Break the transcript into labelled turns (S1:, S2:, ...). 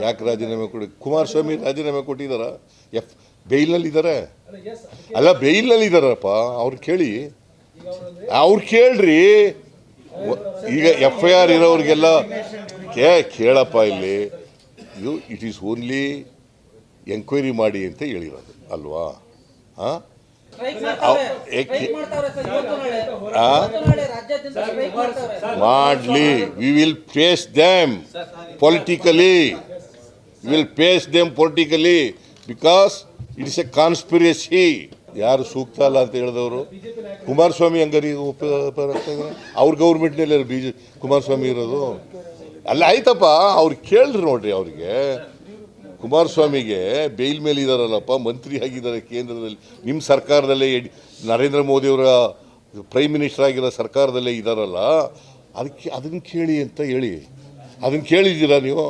S1: ಯಾಕೆ ರಾಜೀನಾಮೆ ಕೊಡಿ? ಕುಮಾರಸ್ವಾಮಿ ರಾಜೀನಾಮೆ ಕೊಟ್ಟಿದ್ದಾರಾ? ಬೇಲ್ನಲ್ಲಿ ಇದ್ದಾರೆ ಅಲ್ಲ, ಬೇಲ್ನಲ್ಲಿ ಇದ್ದಾರಪ್ಪ. ಅವ್ರು ಕೇಳಿ, ಅವ್ರು ಕೇಳ್ರಿ. ಈಗ FIR ಇರೋರಿಗೆಲ್ಲ ಕೇಳಪ್ಪ, ಇಲ್ಲಿ ಇಟ್ ಈಸ್ ಓನ್ಲಿ ಎಂಕ್ವೈರಿ ಮಾಡಿ ಅಂತ ಹೇಳಿರೋದು ಅಲ್ವಾ? ಮಾಡಲಿ, we will face them politically, because it is a conspiracy. ಯಾರು ಸೂಕ್ತ ಅಲ್ಲ ಅಂತ ಹೇಳಿದವರು ಕುಮಾರಸ್ವಾಮಿ ಹಂಗಾರಿ ಅವ್ರ ಗೌರ್ಮೆಂಟ್ನಲ್ಲಿ ಕುಮಾರಸ್ವಾಮಿ ಇರೋದು ಅಲ್ಲ. ಆಯ್ತಪ್ಪ, ಅವ್ರು ಕೇಳ್ರಿ ನೋಡ್ರಿ. ಅವ್ರಿಗೆ ಕುಮಾರಸ್ವಾಮಿಗೆ ಬೇಲ್ ಮೇಲೆ ಇದ್ದಾರಲ್ಲಪ್ಪ, ಮಂತ್ರಿ ಆಗಿದ್ದಾರೆ ಕೇಂದ್ರದಲ್ಲಿ, ನಿಮ್ಮ ಸರ್ಕಾರದಲ್ಲೇ ನರೇಂದ್ರ ಮೋದಿಯವರ ಪ್ರೈಮ್ ಮಿನಿಸ್ಟರ್ ಆಗಿರೋ ಸರ್ಕಾರದಲ್ಲೇ ಇದ್ದಾರಲ್ಲ, ಅದನ್ನು ಕೇಳಿ ಅಂತ ಹೇಳಿ. ಅದನ್ನು ಕೇಳಿದ್ದೀರಾ ನೀವು?